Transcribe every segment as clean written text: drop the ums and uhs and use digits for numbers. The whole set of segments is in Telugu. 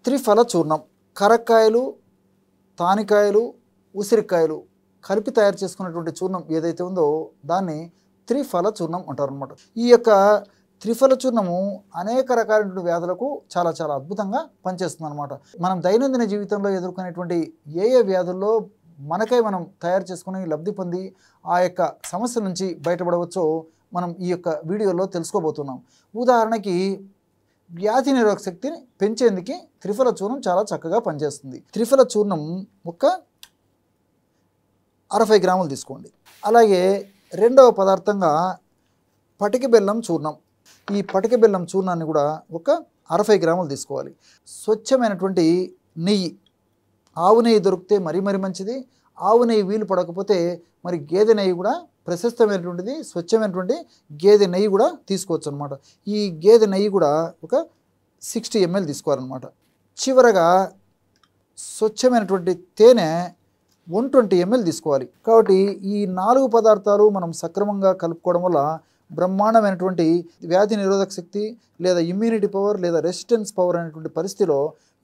త్రిఫల చూర్ణం కరక్కాయలు, తానికాయలు, ఉసిరికాయలు కలిపి తయారు చేసుకున్నటువంటి చూర్ణం ఏదైతే ఉందో దాన్ని త్రిఫల చూర్ణం అంటారనమాట. ఈ యొక్క త్రిఫల చూర్ణము అనేక రకాలైన వ్యాధులకు చాలా చాలా అద్భుతంగా పనిచేస్తుందన్నమాట. మనం దైనందిన జీవితంలో ఎదుర్కొనేటువంటి ఏ వ్యాధుల్లో మనకై మనం తయారు చేసుకుని లబ్ధి పొంది ఆ యొక్క సమస్య నుంచి బయటపడవచ్చో మనం ఈ యొక్క వీడియోలో తెలుసుకోబోతున్నాం. ఉదాహరణకి వ్యాధి నిరోధక శక్తిని పెంచేందుకు త్రిఫల చూర్ణం చాలా చక్కగా పనిచేస్తుంది. త్రిఫల చూర్ణం ఒక 60 గ్రాములు తీసుకోండి. అలాగే రెండవ పదార్థంగా పటిక బెల్లం చూర్ణం. ఈ పటిక బెల్లం చూర్ణాన్ని కూడా ఒక 60 గ్రాములు తీసుకోవాలి. స్వచ్ఛమైనటువంటి నెయ్యి, ఆవు నెయ్యి దొరికితే మరీ మంచిది. ఆవు నెయ్యి వీలు పడకపోతే మరి గేదె నెయ్యి కూడా ప్రశస్తమైనటువంటిది, స్వచ్ఛమైనటువంటి గేదె నెయ్యి కూడా తీసుకోవచ్చు అనమాట. ఈ గేదె నెయ్యి కూడా ఒక 60 ml తీసుకోవాలన్నమాట. చివరగా స్వచ్ఛమైనటువంటి తేనె 120 ml తీసుకోవాలి. కాబట్టి ఈ 4 పదార్థాలు మనం సక్రమంగా కలుపుకోవడం వల్ల బ్రహ్మాండమైనటువంటి వ్యాధి నిరోధక శక్తి లేదా ఇమ్యూనిటీ పవర్ లేదా రెసిస్టెన్స్ పవర్ అనేటువంటి పరిస్థితిలో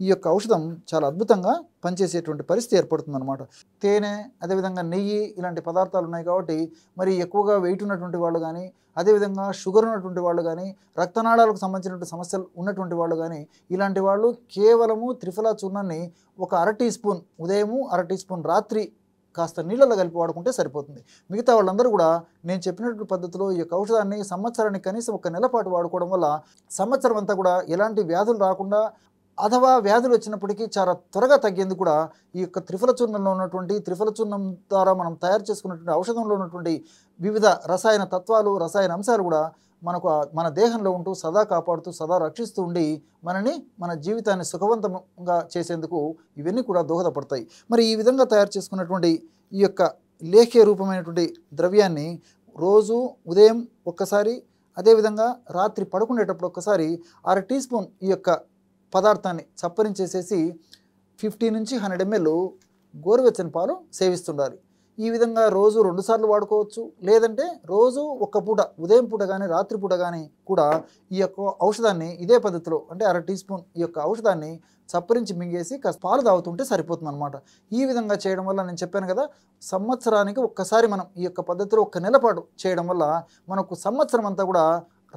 ఈ యొక్క ఔషధం చాలా అద్భుతంగా పనిచేసేటువంటి పరిస్థితి ఏర్పడుతుందన్నమాట. తేనె, అదేవిధంగా నెయ్యి ఇలాంటి పదార్థాలు ఉన్నాయి కాబట్టి మరి ఎక్కువగా వెయిట్ ఉన్నటువంటి వాళ్ళు కానీ, అదేవిధంగా షుగర్ ఉన్నటువంటి వాళ్ళు కానీ, రక్తనాళాలకు సంబంధించినటువంటి సమస్యలు ఉన్నటువంటి వాళ్ళు కానీ ఇలాంటి వాళ్ళు కేవలము త్రిఫల చూర్ణాన్ని ఒక 1/2 టీ స్పూన్ ఉదయము, 1/2 టీ స్పూన్ రాత్రి కాస్త నీళ్ళలో కలిపి వాడుకుంటే సరిపోతుంది. మిగతా వాళ్ళందరూ కూడా నేను చెప్పినటువంటి పద్ధతిలో ఈ యొక్క ఔషధాన్ని సంవత్సరానికి కనీసం 1 నెల పాటు వాడుకోవడం వల్ల సంవత్సరం అంతా కూడా ఎలాంటి వ్యాధులు రాకుండా, అథవా వ్యాధులు వచ్చినప్పటికీ చాలా త్వరగా తగ్గేందుకు కూడా ఈ యొక్క త్రిఫల చూర్ణంలో ఉన్నటువంటి త్రిఫల చూర్ణం ద్వారా మనం తయారు చేసుకున్నటువంటి ఔషధంలో ఉన్నటువంటి వివిధ రసాయన తత్వాలు, రసాయన అంశాలు కూడా మనకు మన దేహంలో ఉంటూ సదా కాపాడుతూ సదా రక్షిస్తూ ఉండి మన జీవితాన్ని సుఖవంతంగా చేసేందుకు ఇవన్నీ కూడా దోహదపడతాయి. మరి ఈ విధంగా తయారు చేసుకున్నటువంటి ఈ యొక్క లేఖ్య రూపమైనటువంటి ద్రవ్యాన్ని రోజు ఉదయం ఒక్కసారి, అదేవిధంగా రాత్రి పడుకునేటప్పుడు ఒక్కసారి 1/2 టీ స్పూన్ ఈ యొక్క పదార్థాన్ని చప్పరించేసేసి 50 నుంచి 100 ml గోరువెచ్చని పాలు సేవిస్తుండాలి. ఈ విధంగా రోజు 2 సార్లు వాడుకోవచ్చు. లేదంటే రోజు ఒక పూట ఉదయం పూట కానీ రాత్రి పూట కానీ కూడా ఈ యొక్క ఔషధాన్ని ఇదే పద్ధతిలో అంటే 1/2 టీ స్పూన్ ఈ యొక్క ఔషధాన్ని చప్పరించి మింగేసి కాస్త పాలు తాగుతుంటే సరిపోతుంది అనమాట. ఈ విధంగా చేయడం వల్ల నేను చెప్పాను కదా, సంవత్సరానికి ఒక్కసారి మనం ఈ యొక్క పద్ధతిలో 1 నెల పాటు చేయడం వల్ల మనకు సంవత్సరం అంతా కూడా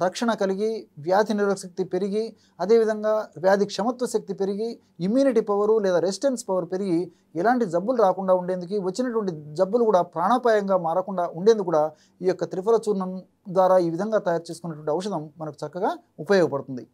రక్షణ కలిగి, వ్యాధి నిరోధక శక్తి పెరిగి, అదేవిధంగా వ్యాధి క్షమత్వ శక్తి పెరిగి, ఇమ్యూనిటీ పవరు లేదా రెసిస్టెన్స్ పవర్ పెరిగి ఎలాంటి జబ్బులు రాకుండా ఉండేందుకు, వచ్చినటువంటి జబ్బులు కూడా ప్రాణాపాయంగా మారకుండా ఉండేందుకు కూడా ఈ యొక్క త్రిఫల చూర్ణం ద్వారా ఈ విధంగా తయారు చేసుకున్నటువంటి ఔషధం మనకు చక్కగా ఉపయోగపడుతుంది.